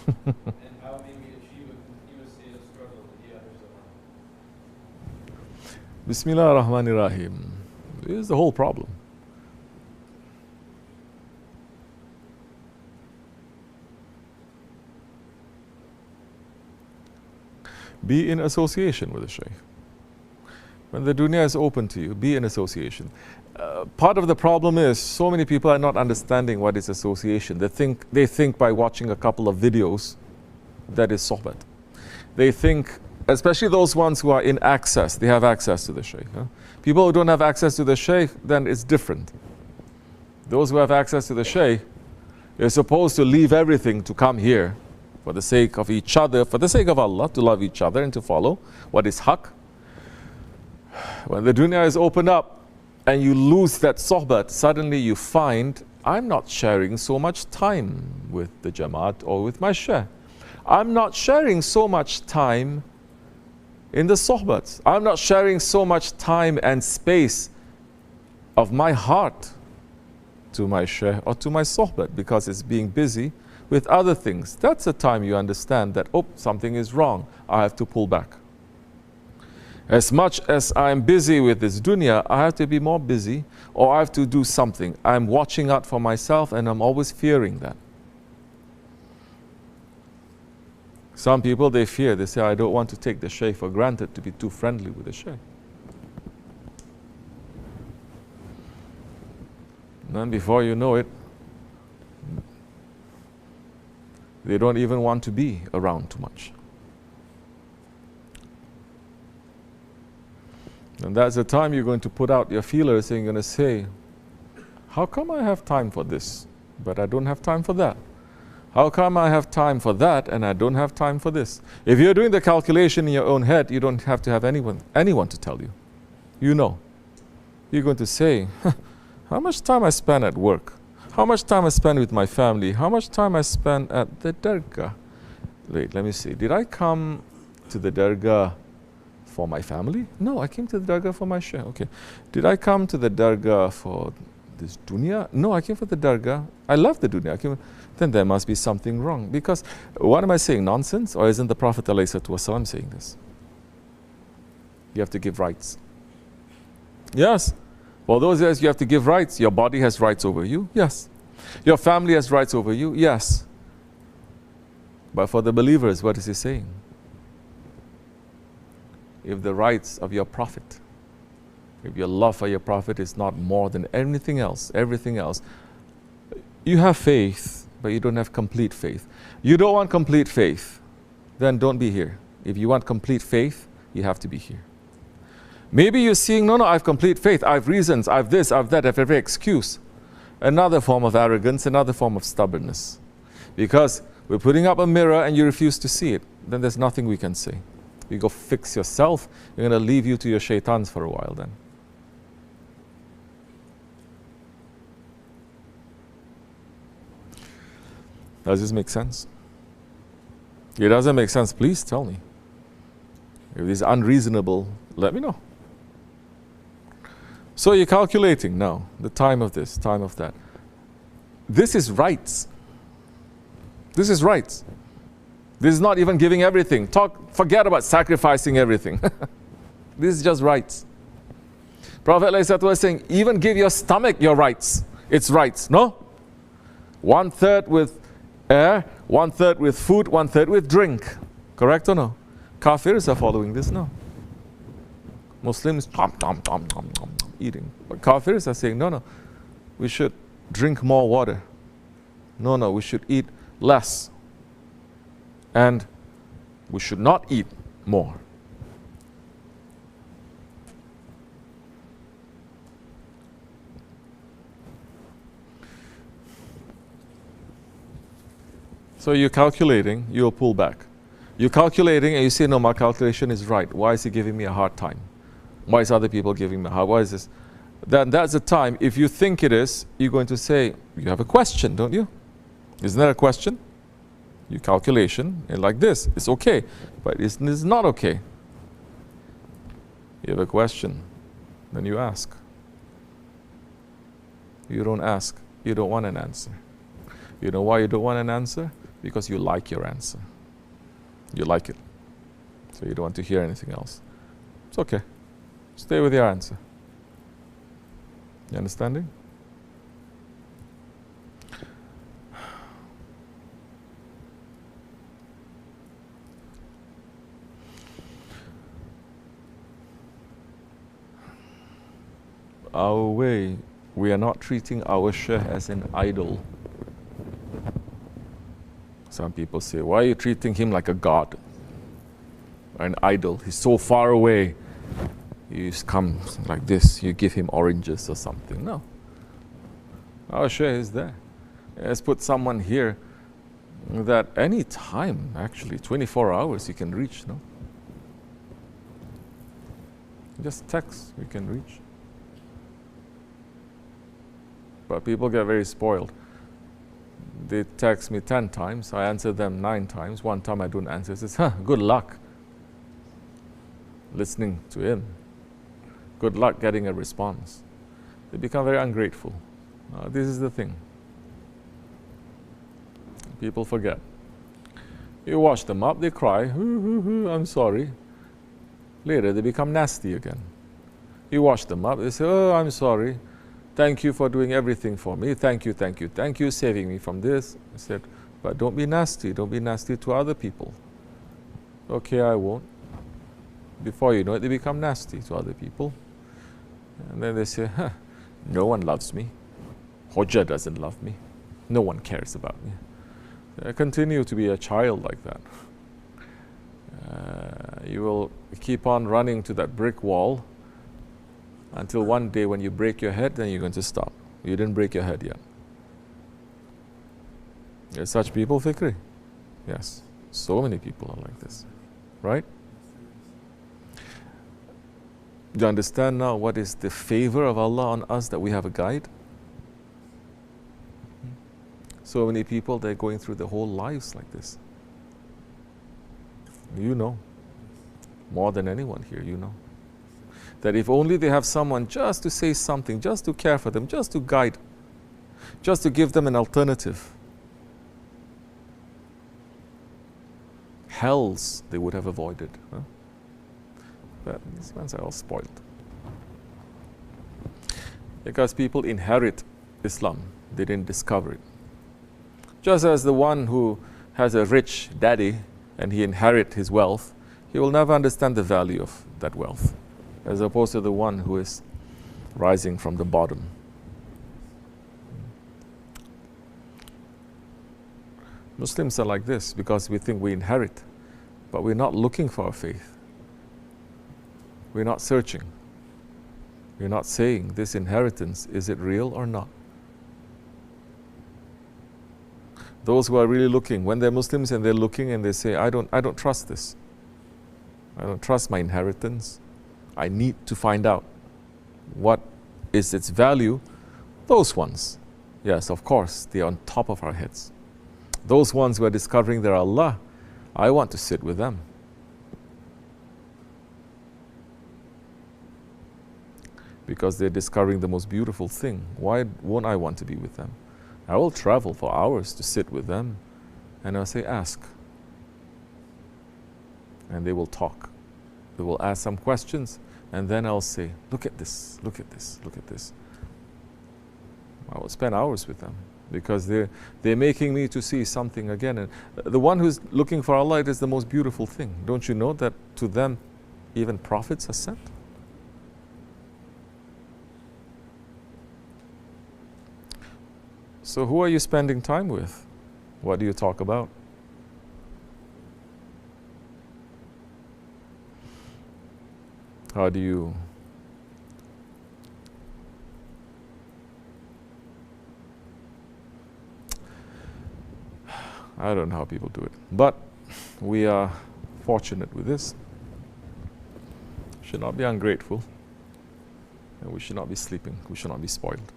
And how may we achieve a continuous state of struggle with the others around? Bismillah ar-Rahman ar-Rahim. This is the whole problem. Be in association with the Shaykh. When the dunya is open to you, be in association. Part of the problem is so many people are not understanding what is association. They think by watching a couple of videos that is sohbat. They think, especially those ones who are in access, they have access to the Shaykh. People who don't have access to the Shaykh, then it's different. Those who have access to the Shaykh, you're supposed to leave everything to come here for the sake of each other, for the sake of Allah, to love each other and to follow what is haqq. When the dunya is opened up and you lose that sohbat, suddenly you find, I'm not sharing so much time with the Jamaat or with my Shaykh. I'm not sharing so much time in the sohbats. I'm not sharing so much time and space of my heart to my Shaykh or to my sohbat because it's being busy with other things. That's the time you understand that, oh, something is wrong. I have to pull back. As much as I'm busy with this dunya, I have to be more busy, or I have to do something. I'm watching out for myself and I'm always fearing that. Some people, they fear, they say, I don't want to take the Shaykh for granted, to be too friendly with the Shaykh. And then before you know it, they don't even want to be around too much. And that's the time you're going to put out your feelers and you're going to say, how come I have time for this, but I don't have time for that? How come I have time for that and I don't have time for this? If you're doing the calculation in your own head, you don't have to have anyone to tell you. You know. You're going to say, how much time I spend at work? How much time I spend with my family? How much time I spend at the dargah? Wait, let me see. Did I come to the dargah for my family? No, I came to the dargah for my Shaykh. Okay. Did I come to the dargah for this dunya? No, I came for the dargah. I love the dunya. Then there must be something wrong. Because what am I saying? Nonsense? Or isn't the Prophet ﷺ saying this? You have to give rights. Yes. For those years you have to give rights. Your body has rights over you. Yes. Your family has rights over you. Yes. But for the believers, what is he saying? If the rights of your Prophet, if your love for your Prophet is not more than everything else, you have faith, but you don't have complete faith. You don't want complete faith, then don't be here. If you want complete faith, you have to be here. Maybe you're seeing, no, I have complete faith, I have reasons, I have this, I have that, I have every excuse. Another form of arrogance, another form of stubbornness. Because we're putting up a mirror and you refuse to see it, then there's nothing we can say. You go fix yourself, we're going to leave you to your shaitans for a while then. Does this make sense? If it doesn't make sense, please tell me. If it is unreasonable, let me know. So you're calculating now the time of this, time of that. This is rights. This is rights. This is not even giving everything. Forget about sacrificing everything. This is just rights. Prophet ﷺ was saying, even give your stomach your rights. It's rights, no? 1/3 with air, 1/3 with food, 1/3 with drink. Correct or no? Kafirs are following this, no? Muslims, eating. But Kafirs are saying, no, we should drink more water. No, we should eat less. And we should not eat more. So you're calculating, you'll pull back. You're calculating and you say, no, my calculation is right. Why is he giving me a hard time? Why is other people giving me a hard? Why is this? Then that's the time, if you think it is, you're going to say, you have a question, don't you? Isn't that a question? Your calculation, and like this, it's okay, but it's not okay. You have a question, then you ask. You don't ask, you don't want an answer. You know why you don't want an answer? because you like your answer. You like it. So you don't want to hear anything else. It's okay. Stay with your answer. You understanding? Our way, we are not treating our Shaykh as an idol. Some people say, why are you treating him like a god? Or an idol? He's so far away. You just come like this, you give him oranges or something. No. Our Shaykh is there. Let's put someone here that any time, actually, 24 hours you can reach, no? Just text, we can reach. But people get very spoiled. They text me 10 times, I answer them 9 times. One time I don't answer, I say, good luck listening to him. Good luck getting a response. They become very ungrateful. This is the thing. People forget. You wash them up, they cry, I'm sorry. Later they become nasty again. You wash them up, they say, oh, I'm sorry. Thank you for doing everything for me. Thank you, thank you, thank you, saving me from this. I said, but don't be nasty. Don't be nasty to other people. Okay, I won't. Before you know it, they become nasty to other people. And then they say, no one loves me. Hoja doesn't love me. No one cares about me. I continue to be a child like that. You will keep on running to that brick wall until one day when you break your head, then you're going to stop. You didn't break your head yet. There's such people, Fikri? Yes. So many people are like this. Right? Do you understand now what is the favor of Allah on us that we have a guide? So many people, they're going through their whole lives like this. You know. More than anyone here, you know. That if only they have someone just to say something, just to care for them, just to guide, just to give them an alternative, hells they would have avoided. Huh? But these ones are all spoiled. Because people inherit Islam, they didn't discover it. Just as the one who has a rich daddy and he inherits his wealth, he will never understand the value of that wealth, as opposed to the one who is rising from the bottom. Muslims are like this because we think we inherit, but we're not looking for our faith. We're not searching. We're not saying this inheritance, is it real or not? Those who are really looking, when they're Muslims and they're looking and they say, I don't trust this. I don't trust my inheritance. I need to find out what is its value. Those ones, yes, of course, they are on top of our heads. Those ones who are discovering their Allah, I want to sit with them. Because they're discovering the most beautiful thing. Why won't I want to be with them? I will travel for hours to sit with them, and I'll say, ask. And they will talk. They will ask some questions, and then I'll say, look at this, look at this, look at this. I will spend hours with them because they're making me to see something again. And the one who's looking for Allah, it is the most beautiful thing. Don't you know that to them even prophets are sent? So who are you spending time with? What do you talk about? How do you I don't know how people do it. But we are fortunate with this. Should not be ungrateful. And we should not be sleeping. We should not be spoiled.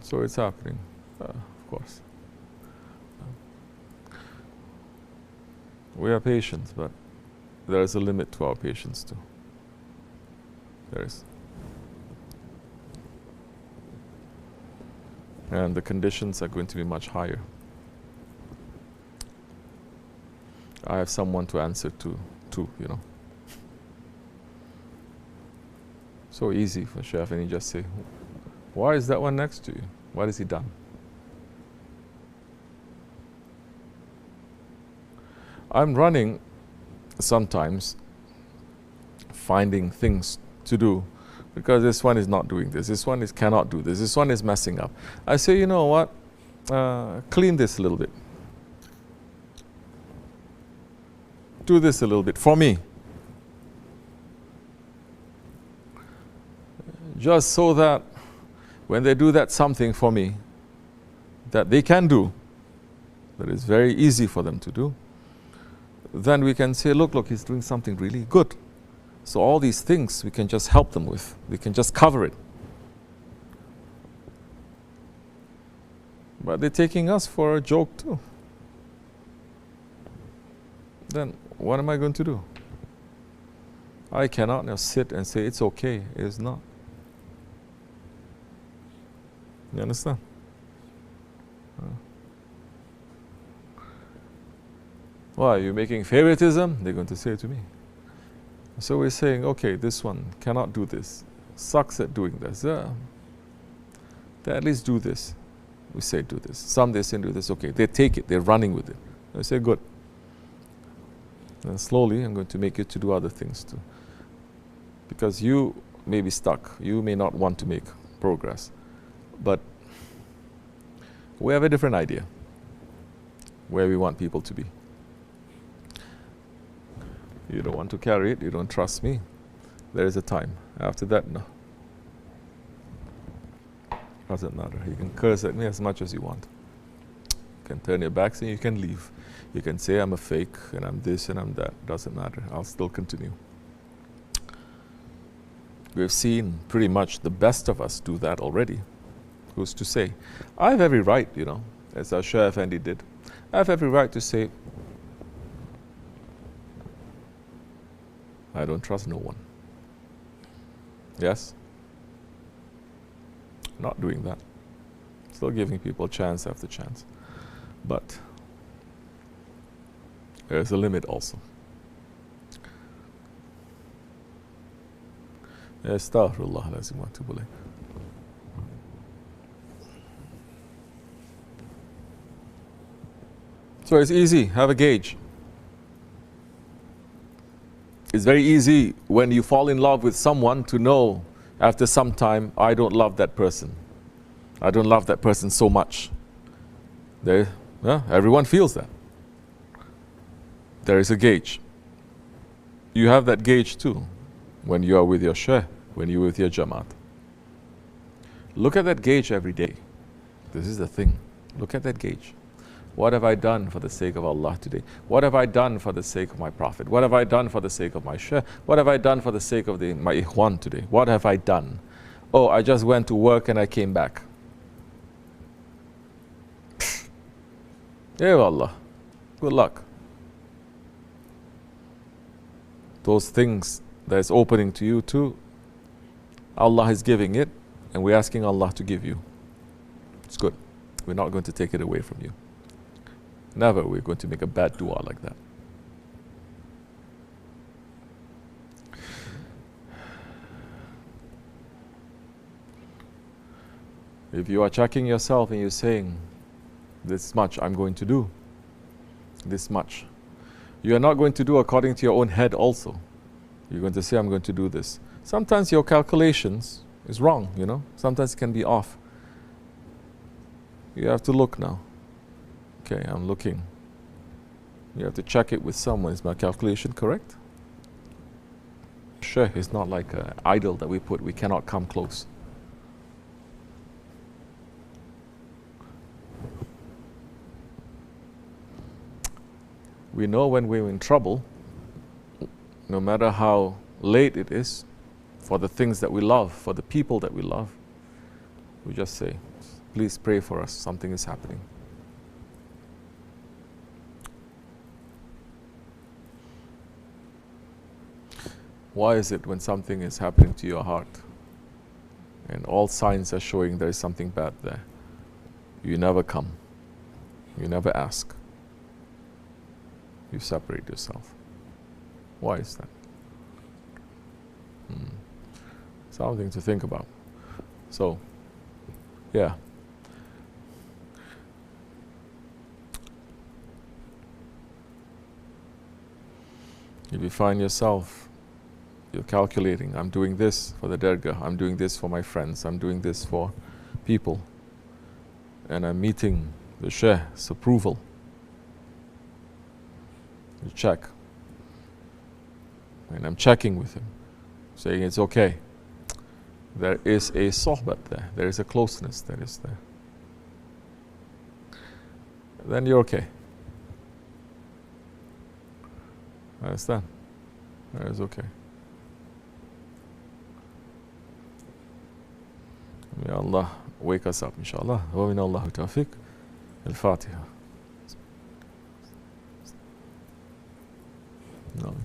So it's happening, of course. We are patient, but there is a limit to our patience too. There is. and the conditions are going to be much higher. I have someone to answer to, you know. So easy for Shaykh, and you just say, why is that one next to you? What has he done? I'm running sometimes, finding things to do, because this one is not doing this one cannot do this one is messing up. I say, you know what, clean this a little bit. Do this a little bit for me. Just so that when they do that something for me, that they can do, that is very easy for them to do, then we can say, look, he's doing something really good. So all these things we can just help them with. We can just cover it. But they're taking us for a joke too. Then what am I going to do? I cannot now sit and say it's okay. It is not. You understand? Why, are you making favoritism? They're going to say to me. So we're saying, okay, this one cannot do this, sucks at doing this. They at least do this. We say do this. Some they say do this. Okay, they take it. They're running with it. I say good. And slowly I'm going to make you to do other things too. Because you may be stuck. You may not want to make progress. But we have a different idea where we want people to be. You don't want to carry it, you don't trust me. There is a time. After that, no. Doesn't matter. You can curse at me as much as you want. You can turn your backs and you can leave. You can say I'm a fake and I'm this and I'm that. Doesn't matter. I'll still continue. We've seen pretty much the best of us do that already. Who's to say? I have every right, you know, as our Shaykh Efendi did. I have every right to say, I don't trust no one. Yes? Not doing that. Still giving people chance after chance. But there's a limit also. Astaghfirullah lazim wa atubu ilayh. So it's easy, have a gauge. It's very easy when you fall in love with someone to know after some time, I don't love that person. I don't love that person so much. Everyone feels that. There is a gauge. You have that gauge too when you are with your Shaykh, when you're with your Jamaat. Look at that gauge every day. This is the thing. Look at that gauge. What have I done for the sake of Allah today? What have I done for the sake of my Prophet? What have I done for the sake of my Shaykh? What have I done for the sake of my Ikhwan today? What have I done? Oh, I just went to work and I came back. Yeah, Allah. Good luck. Those things that is opening to you too, Allah is giving it, and we're asking Allah to give you. It's good. We're not going to take it away from you. Never we're going to make a bad dua like that. If you are checking yourself and you're saying, this much I'm going to do, this much, you are not going to do according to your own head also. You're going to say, I'm going to do this. Sometimes your calculations is wrong, you know. Sometimes it can be off. You have to look now. Okay, I'm looking. You have to check it with someone. Is my calculation correct? Shaykh is not like an idol that we put. We cannot come close. We know when we're in trouble, no matter how late it is, for the things that we love, for the people that we love, we just say, please pray for us, something is happening. Why is it when something is happening to your heart and all signs are showing there is something bad there, You never come. You never ask. You separate yourself. Why is that? Something to think about. So, yeah. If you find yourself, you're calculating, I'm doing this for the dergah, I'm doing this for my friends, I'm doing this for people, and I'm meeting the Shaykh's approval. You check. And I'm checking with him, saying it's okay. There is a sohbat there, there is a closeness that is there. Then you're okay. Understand? That is okay. May Allah wake us up, inshallah. Wa min Allahu tawfiq. Al-Fatiha. No.